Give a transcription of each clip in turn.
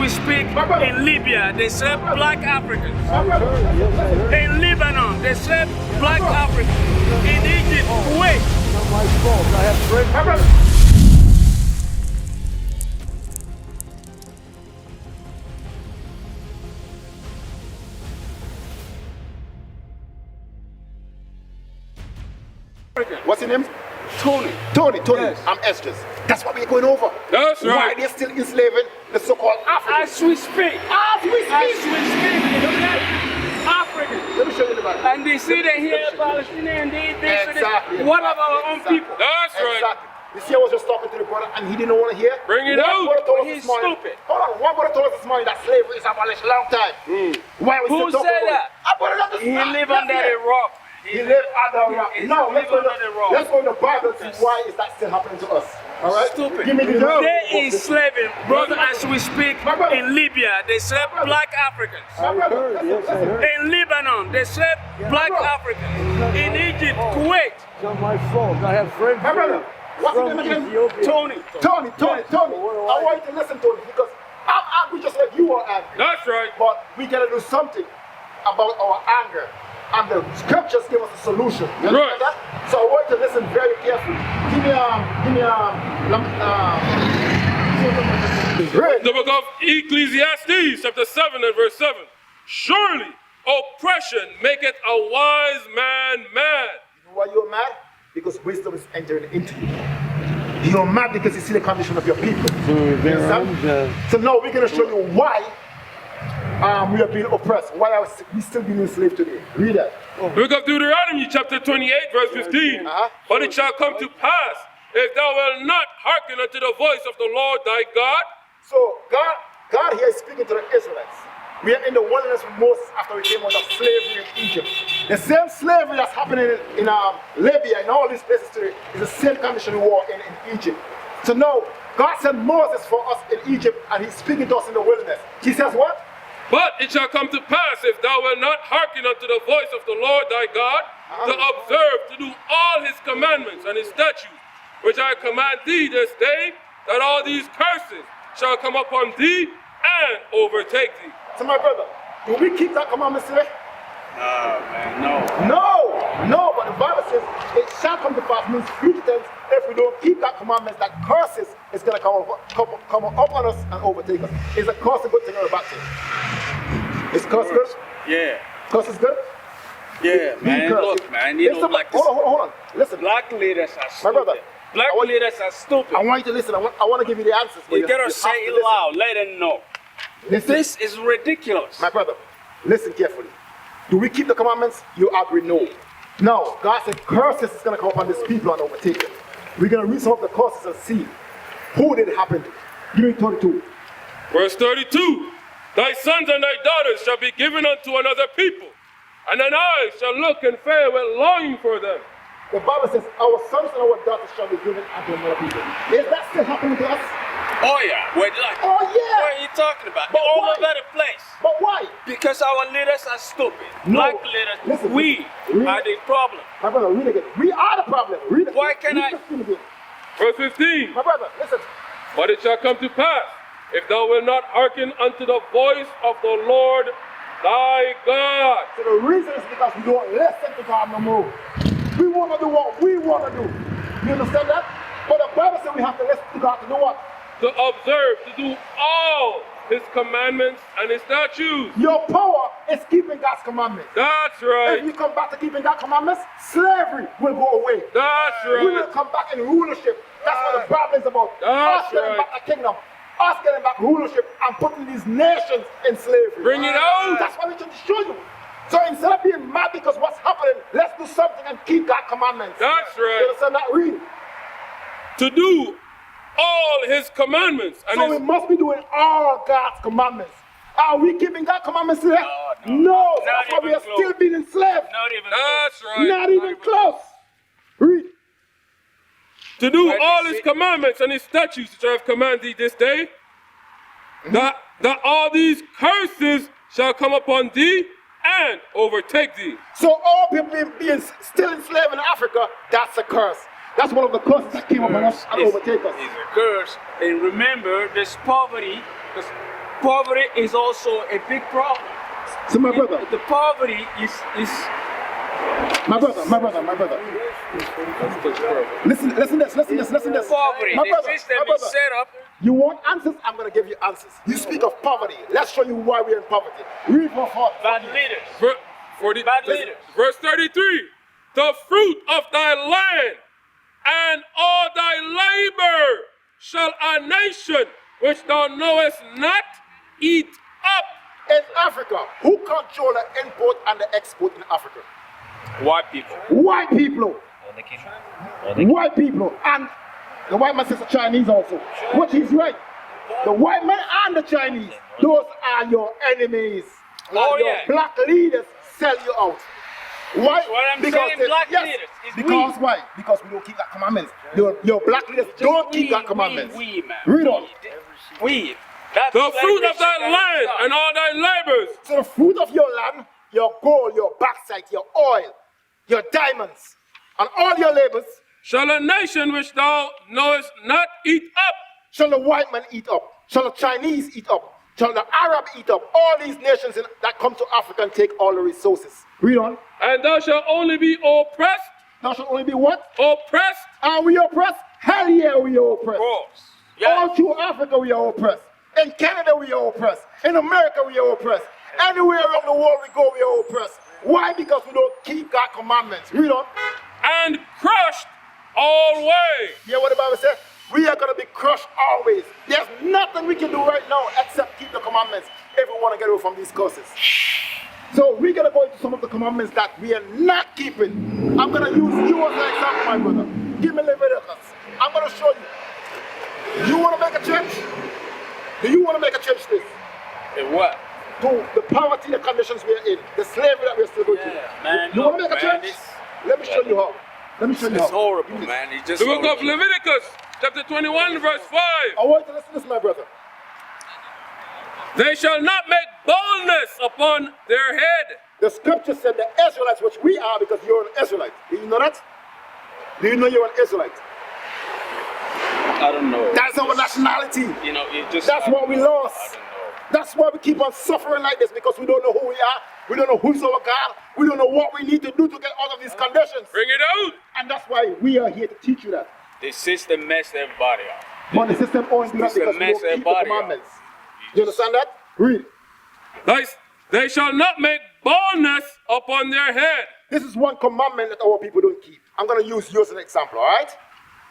we speak, in Libya, they serve black Africans. In Lebanon, they serve black Africans. In Egypt, Kuwait. It's not my fault. I have friends. What's your name? Tony. Tony. Yes. I'm Estes. That's what we're going over. That's right. Why they're still enslaving the so-called Africans. As we speak. As we speak. Africans. Let me show you the Bible. And they see they hear Palestinian, they Exactly. what about our own people? That's right. Exactly. You see, I was just talking to the brother and he didn't want to hear. Bring it One out. brother told us He's this morning- stupid. Hold on. One brother told us this morning that slavery is abolished a long time. Why are we Who still talking said about that? it? I brought it up this He morning. live under the rock. He lived under a rock. He No, live under the rock. let's go in the Bible and see why is that still happening to us. All right? Stupid. Give me the They enslaving, brother, as we speak, in Libya, they serve black Africans. My brother, Yes, I heard. In Lebanon, they serve black Africans. In Egypt, Kuwait. It's not my fault. I have friends. My brother, what's his from name again? Ethiopia. Tony. Tony. Yes. I want you to listen to me because I'm angry just like you are angry. That's right. But we gotta do something about our anger. And the scriptures give us a solution. You understand Right. that? So I want you to listen very carefully. Read. The book of Ecclesiastes, chapter 7 and verse 7. Surely oppression maketh a wise man mad. You know why you're mad? Because wisdom is entering into you. You're mad because you see the condition of your people. You understand? So now we're going to show you why we are being oppressed. Why are we still being enslaved today? Read that. The book of Deuteronomy, chapter 28, verse 15. But it shall come to pass, if thou wilt not hearken unto the voice of the Lord thy God. So God here is speaking to the Israelites. We are in the wilderness with Moses after we came out of slavery in Egypt. The same slavery that's happening in Libya and all these places today is the same condition we were in Egypt. So now, God sent Moses for us in Egypt and he's speaking to us in the wilderness. He says what? But it shall come to pass, if thou wilt not hearken unto the voice of the Lord thy God, to observe, to do all his commandments and his statutes, which I command thee this day, that all these curses shall come upon thee and overtake thee. So my brother, do we keep that commandment today? Man, No, but the Bible says it shall come to pass, means future tense, if we don't keep that commandment, that curses is going to come up on us and overtake us. Is a curse a good thing or a bad thing? Is curse good? Yeah. Curse is good? Yeah, man. Because Look, man, you know, like this. Hold on. Listen, Black leaders are my stupid. brother, Black I want- leaders are stupid. I want you to listen. I want to give you the answers. but You gotta have say to it listen. loud. Let them know. Listen. This is ridiculous. My brother, listen carefully. Do we keep the commandments? You agree no. Now, God said curses is going to come upon these people and overtake them. We're going to read some of the curses and see who did it happen to. Give me 32. Verse 32. Thy sons and thy daughters shall be given unto another people, and thine eyes shall look and fare with longing for them. The Bible says our sons and our daughters shall be given unto another people. Is that still happening to us? Oh yeah. Like, Oh what yeah. are you talking about? But All why? over the place. But why? Because our leaders are stupid. No. Black leaders, Listen, we listen. are the problem. My brother, read again. We are the problem. Read it. Why can't Read I- 15 again. Verse 15. My brother, listen. But it shall come to pass, if thou wilt not hearken unto the voice of the Lord thy God. So the reason is because we don't listen to God no more. We want to do what we want to do. You understand that? But the Bible says we have to listen to God to do what? To observe, to do all his commandments and his statutes. Your power is keeping God's commandments. That's If right. you come back to keeping God's commandments, slavery will go away. That's We will right. come back in rulership. That's what the Bible is about. That's Us getting right. back the kingdom. Us getting back rulership and putting these nations in slavery. Bring it out. That's what we should show you. So instead of being mad because what's happening, let's do something and keep God's commandments. That's You right. understand that? Read. To do all his commandments and So we his... must be doing all God's commandments. Are we keeping God's commandments today? No. No. So Not that's why we even are close. still being enslaved. Not even That's right. Not even close. Read. To do Where all is his it? commandments and his statutes which I have commanded thee this day, that all these curses shall come upon thee and overtake thee. So all people being still enslaved in Africa, that's a curse. That's one of the curses that came upon us and overtake us. It's a curse. And remember, there's poverty. Because Poverty is also a big problem. So my brother, The poverty is my brother. Listen this. poverty. My The brother, system my brother. is set up. You want answers? I'm going to give you answers. You speak of poverty. Let's show you why we're in poverty. Read for heart. Bad leaders. Bad leaders. Verse 33. The fruit of thy land and all thy labor shall a nation which thou knowest not eat up. In Africa, who control the import and the export in Africa? White people. White people. White people. And the white man says the Chinese also. Which is right. The white man and the Chinese, those are your enemies. Oh, And your yeah. black leaders sell you out. Why? That's what I'm saying, black leaders. It's because why? Because we don't keep that commandments. Your black leaders don't keep that commandments. We, man. Read on. We. That's The fruit of thy celebration land stuff. and all thy labors So the fruit of your land, your gold, your bauxite, your oil, your diamonds, and all your labors, shall a nation which thou knowest not eat up. shall the white man eat up, shall the Chinese eat up, shall the Arab eat up, all these nations that come to Africa and take all the resources. Read on. And thou shalt only be oppressed. Thou shalt only be what? Oppressed. Are we oppressed? Hell yeah, we are oppressed. Of course. Yeah. All through Africa, we are oppressed. In Canada, we are oppressed. In America, we are oppressed. Anywhere around the world we go, we are oppressed. Why? Because we don't keep God's commandments. Read on. And crushed always. Hear what the Bible says? We are going to be crushed always. There's nothing we can do right now except keep the commandments if we want to get away from these curses. So we're going to go into some of the commandments that we are not keeping. I'm going to use you as an example, my brother. Give me Leviticus. I'm going to show you. You want to make a change? Do you want to make a change to this? And what? To the poverty, the conditions we are in, the slavery that we're still going through. Man, You want to make a man, change? Let me show you how. Let me show you It's how. horrible, man. It's just The book of horrible. Leviticus, chapter 21, verse 5. I want you to listen to this, my brother. They shall not make boldness upon their head. The scripture said the Israelites, which we are because you're an Israelite. Do you know that? Do you know you're an Israelite? I don't know. That's our nationality. You know, it just. That's what we lost. I don't know. That's why we keep on suffering like this, because we don't know who we are. We don't know who's our God. We don't know what we need to do to get out of these conditions. Bring it out. And that's why we are here to teach you that. The system messed everybody up. But the system only do that System because we mess don't keep the everybody up. commandments. You understand that? Read. They shall not make boldness upon their head. This is one commandment that our people don't keep. I'm going to use you as an example, all right?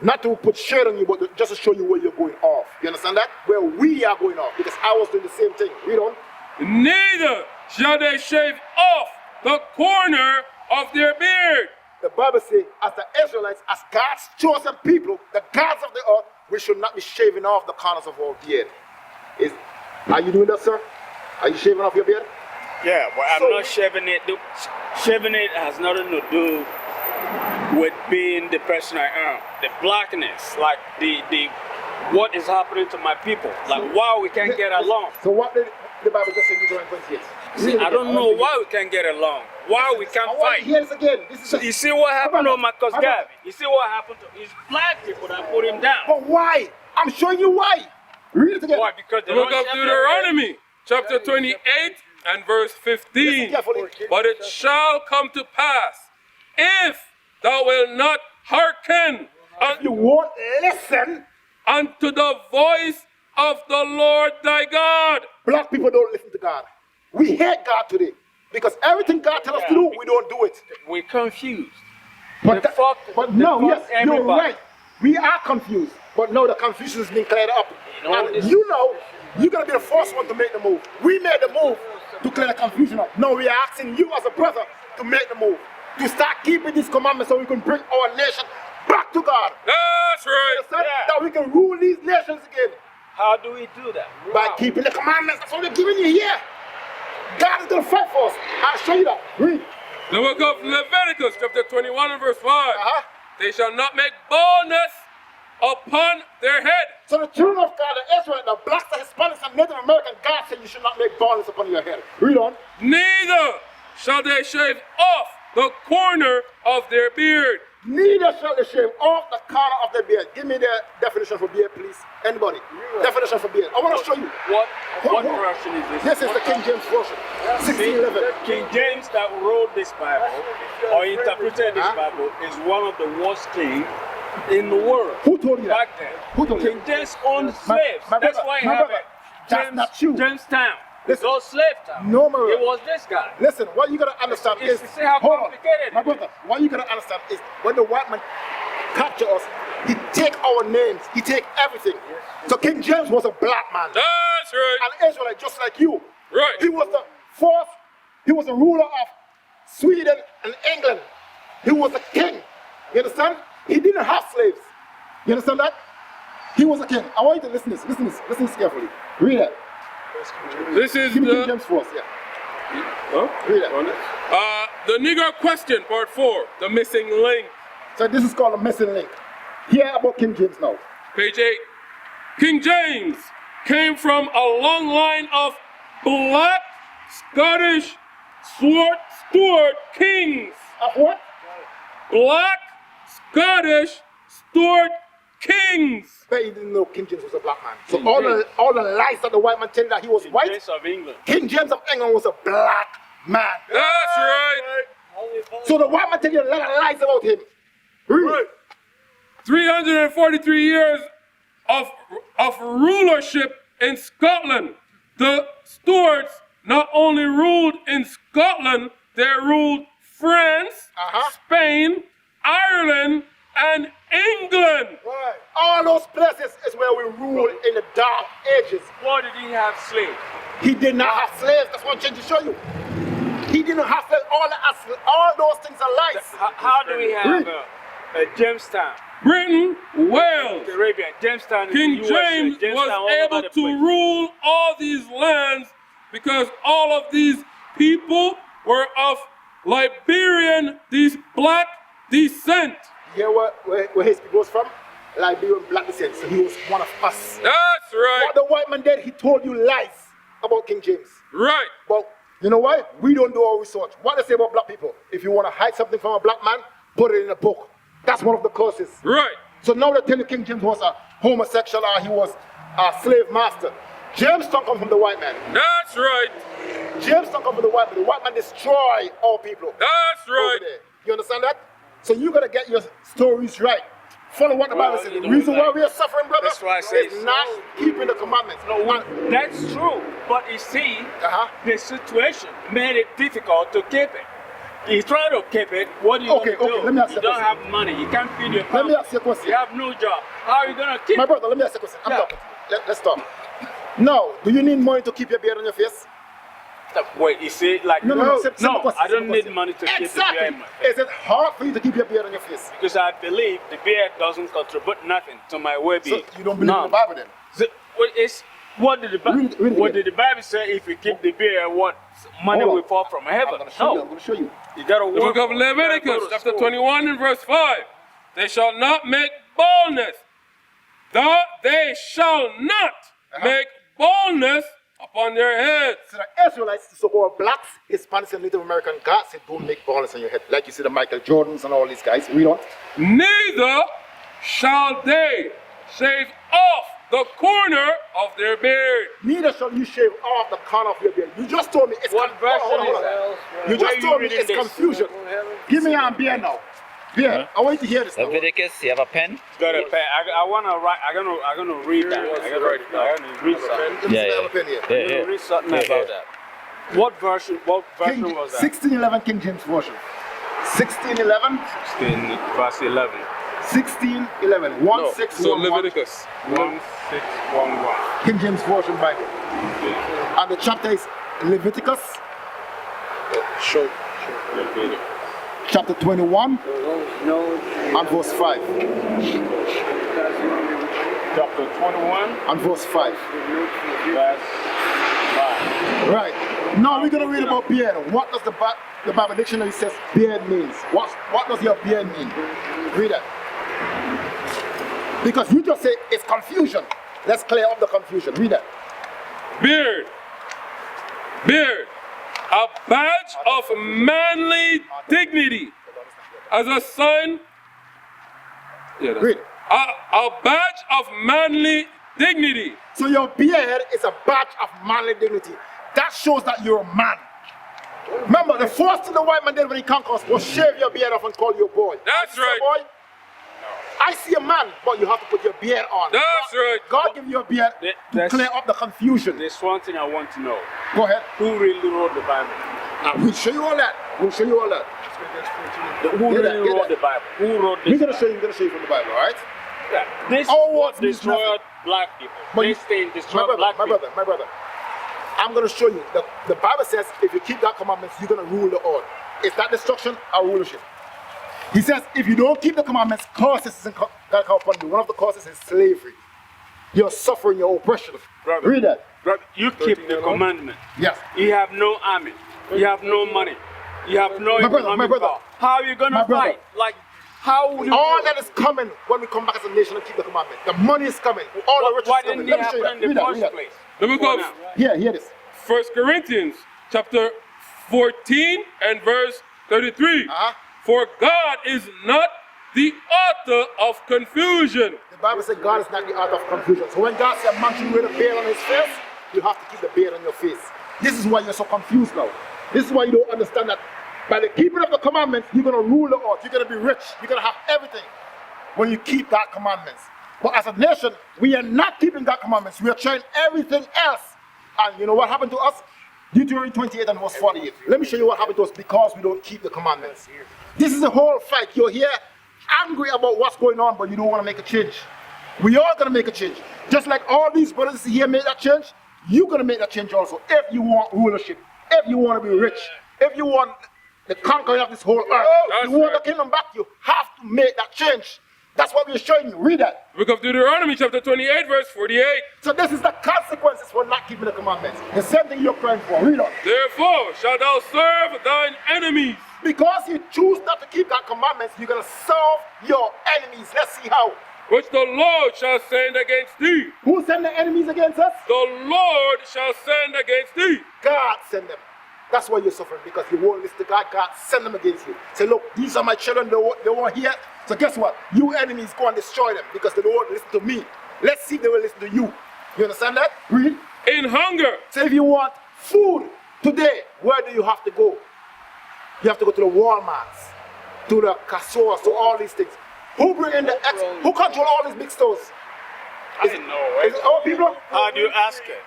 Not to put shade on you, but just to show you where you're going off. You understand that? Where we are going off, because I was doing the same thing. Read on. Neither shall they shave off the corner of their beard. The Bible says, as the Israelites, as God's chosen people, the gods of the earth, we should not be shaving off the corners of our beard. Are you doing that, sir? Are you shaving off your beard? Yeah, but I'm So- not shaving it. Shaving it has nothing to do with being the person I am. The blackness, like the what is happening to my people. Like why we can't get along. So what did the Bible just say in Deuteronomy 28? See, I don't know why we can't get along. Why we can't I want to fight. hear this again. This is You see what happened to Marcus How about- Garvey? You see what happened to his black people that put him down? But why? I'm showing you why. Read it again. Why? Because The they book don't of shave their Deuteronomy, chapter 28 and verse 15. Listen carefully. But it shall come to pass, if thou wilt not hearken If you won't listen, unto the voice of the Lord thy God. black people don't listen to God. We hate God today. Because everything God tells us to do, we don't do it. We're confused. But, They fuck- but they no, fuck yes, you're everybody. right. We are confused. But no, the confusion is being cleared up. You know, And this- you know, you're going to be the first one to make the move. We made the move to clear the confusion up. No, we are asking you as a brother to make the move. To start keeping these commandments so we can bring our nation back to God. That's right. Understand? Yeah. That we can rule these nations again. How do we do that? By keeping the commandments. That's what we're giving you here. God is going to fight for us. I'll show you that. Read. The book of Leviticus, chapter 21 and verse 5. Uh-huh. They shall not make boldness upon their head. So the children of God, the Israelites, the blacks, the Hispanics, and Native American, God said you should not make baldness upon your head. Read on. Neither shall they shave off the corner of their beard. Neither shall they shave off the corner of their beard. Give me the definition for beard, please. Anybody? Definition for beard. I want to show you. What version is this? This is the King James version. 1611. King James that wrote this Bible or interpreted this Bible is one of the worst kings in the world. Who told you that? Back then. Who told you King James owned slaves. That's why he have it. That's not true. Jamestown. It's Listen. all slave town. No, my It was this guy. Listen, what you gotta understand is, See how hold on, complicated my it brother. What you gotta understand is when the white man capture us, he take our names, he take everything. So King James was a black man, That's right. an Israelite just like you. Right. He was the fourth. He was the ruler of Sweden and England. He was a king. You understand? He didn't have slaves. You understand that? He was a king. I want you to listen to this. Listen to this. Listen to this carefully. Read it. This is Give me King the James first. Yeah. huh? Read it. The Negro question, part 4, the missing link. So this is called a missing link. Hear about King James now. Page 8. King James came from a long line of black Scottish Stuart kings. What? Black Scottish Stuart kings. But he didn't know King James was a black man. So all the lies that the white man tell that he was King white. James of England. King James of England was a black man. That's right. So the white man tell you a lot of lies about him. Read. 343 years of rulership in Scotland. The Stuarts not only ruled in Scotland, they ruled France, Spain, Ireland, and England. Right. All those places is where we ruled in the dark ages. Why did he have slaves? He did not have slaves. That's what I'm trying to show you. He didn't have slaves. All those things are lies. How do we have Jamestown? Britain, Wales. Arabia, Jamestown. King is the USA. James Jamestown all was over able the to place. rule all these lands because all of these people were of Liberian, these black descent. You hear where his people was from? Liberian black descent. So he was one of us. That's right. What the white man did, he told you lies about King James. Right. But you know why? We don't do our research. What they say about black people? If you want to hide something from a black man, put it in a book. That's one of the curses. Right. So now they tell you King James was a homosexual or he was a slave master. James don't come from the white man. That's right. James don't come from the white man. The white man destroy all people. That's right. Over there. You understand that? So you gotta get your stories right. Follow what the Bible says. The reason why we are suffering, brother, That's why I say is not keeping the commandments. That's true, but you see, the situation made it difficult to keep it. You try to keep it, what are you going to do? Let me ask you don't have money, you can't feed your Let family. me ask you a question. You have no job. How are you going to keep My it? brother, let me ask you a question. I'm talking to you. Let's talk. Now, do you need money to keep your beard on your face? Wait, you see, like, No, I don't need money to keep the beard in my face. Is it hard for you to keep your beard on your face? Because I believe the beard doesn't contribute nothing to my well-being. So you don't believe in the Bible then? So, what did the Bible? What did the Bible say? If you keep the beard, what money will fall from heaven? I'm going to show you. You gotta The work. book of Leviticus, chapter 21 and verse 5. They shall not make boldness. They shall not make boldness upon their heads. So the Israelites, the so-called blacks, Hispanics, and Native American, God said, don't make baldness on your head. Like you see the Michael Jordans and all these guys. We don't. Neither shall they shave off the corner of their beard. Neither shall you shave off the corner of your beard. You just told me it's What version is that? You Where just told me reading it's this? confusion. Give me your beard now. Beard. I want you to hear this now. Leviticus, you have a pen? Got a pen. I wanna write. I'm gonna read that. I gotta write it down. I gotta read something. Let me see the pen here. I'm gonna read something about that. What version was that? 1611 King James Version. 1611. verse 11. 1611. So 1611. Leviticus. 1611. King James Version Bible. And the chapter is Leviticus. Show. Chapter 21 and verse 5. Chapter 21, And verse 5. verse 5. Right. Now we're going to read about beard. What does the Bible dictionary says beard means? What does your beard mean? Read it. Because you just say it's confusion. Let's clear up the confusion. Read it. Beard. Beard. A badge of manly dignity as a sign Yeah, that's Read. a badge of manly dignity. So your beard is a badge of manly dignity. That shows that you're a man. Remember, the first thing the white man did when he conquered us was shave your beard off and call you a boy. That's I see right. a boy. I see a man, but you have to put your beard on. That's right. God give you a beard to That's- clear up the confusion. There's one thing I want to know. Go ahead. Who really wrote the Bible? We'll show you all that. We'll show you all that. Who Get that, really get wrote that. the Bible? Who wrote We're this? gonna show you from the Bible, all right? This Our was words means destroyed nothing. black people. But This thing destroyed black people. my brother. I'm gonna show you. The Bible says if you keep that commandments, you're gonna rule the earth. Is that destruction or rulership? He says if you don't keep the commandments, curses is gonna come upon you. One of the causes is slavery. You're suffering your oppression. Brother. Read that. Brother, you keep the commandment. Yes. You have no army. You have no money. You have no My brother, economic my brother. power. How are you My gonna brother. fight? Like, how would you? All that is coming when we come back as a nation and keep the commandment. The money is coming. All the riches Why is coming. didn't it Let me show you happen that. in the Read that, first read that. place? The book Go of now. Hear this. 1 Corinthians chapter 14 and verse 33. Uh-huh. For God is not the author of confusion. The Bible says God is not the author of confusion. So when God said man should wear a beard on his face, you have to keep the beard on your face. This is why you're so confused now. This is why you don't understand that by the keeping of the commandments, you're going to rule the earth. You're going to be rich. You're going to have everything when you keep that commandments. But as a nation, we are not keeping that commandments. We are trying everything else. And you know what happened to us? Deuteronomy 28 and verse 48. Let me show you what happened to us because we don't keep the commandments. This is a whole fight. You're here angry about what's going on, but you don't want to make a change. We are going to make a change. Just like all these brothers here made that change, you're going to make that change also. If you want rulership, if you want to be rich, if you want the conquering of this whole earth, That's you want right. the kingdom back, you have to make that change. That's what we're showing you. Read that. The book of Deuteronomy chapter 28 verse 48. So this is the consequences for not keeping the commandments. The same thing you're crying for. Read on. Therefore shalt thou serve thine enemies. Because you choose not to keep that commandments, you're going to serve your enemies. Let's see how. Which the Lord shall send against thee. Who send the enemies against us? The Lord shall send against thee. God send them. That's why you're suffering, because you won't listen to God. God send them against you. Say, look, these are my children. They weren't here. So guess what? You enemies go and destroy them because they don't want to listen to me. Let's see if they will listen to you. You understand that? Read. In hunger. So if you want food today, where do you have to go? You have to go to the Walmarts, to the Casors, to all these things. Who bring in the who control all these big stores? I didn't know. Is it our people? How do you ask it?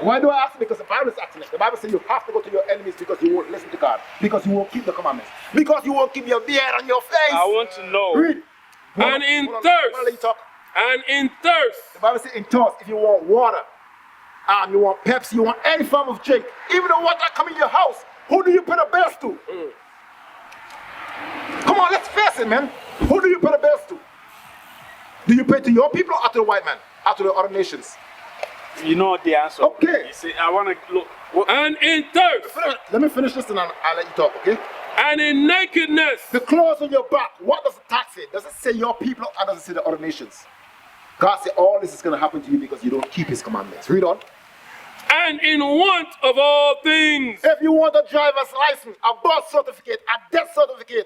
Why do I ask? Because the Bible is asking it. The Bible says you have to go to your enemies because you won't listen to God. Because you won't keep the commandments. Because you won't keep your beard on your face. I want to know. Read. And in Hold on, thirst. let you talk. And in thirst. The Bible says in thirst, if you want water, you want Pepsi, you want any form of drink, even the water come in your house, who do you pay the bills to? Come on, let's face it, man. Who do you pay the bills to? Do you pay to your people or to the white man? Or to the other nations? You know the answer. Okay. You see, I want to look. What, And in thirst. Let me finish this and I'll let you talk, okay? And in nakedness. The clothes on your back, what does the text say? Does it say your people or does it say the other nations? God said all this is going to happen to you because you don't keep his commandments. Read on. And in want of all things. If you want a driver's license, a birth certificate, a death certificate,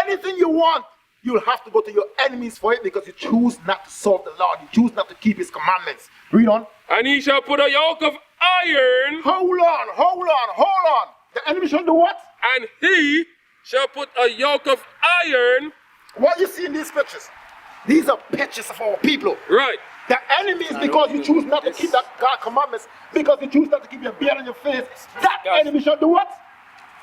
anything you want, you'll have to go to your enemies for it because you choose not to serve the Lord. You choose not to keep his commandments. Read on. And he shall put a yoke of iron. Hold on. The enemy shall do what? And he shall put a yoke of iron. What you see in these pictures? These are pictures of our people. Right. The enemy is because you choose not to keep that God commandments, because you choose not to keep your beard on your face. That enemy shall do what?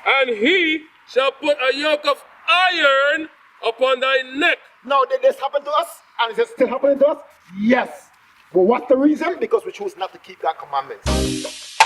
And he shall put a yoke of iron upon thy neck. Now, did this happen to us? And is it still happening to us? Yes. But what's the reason? Because we choose not to keep God's commandments.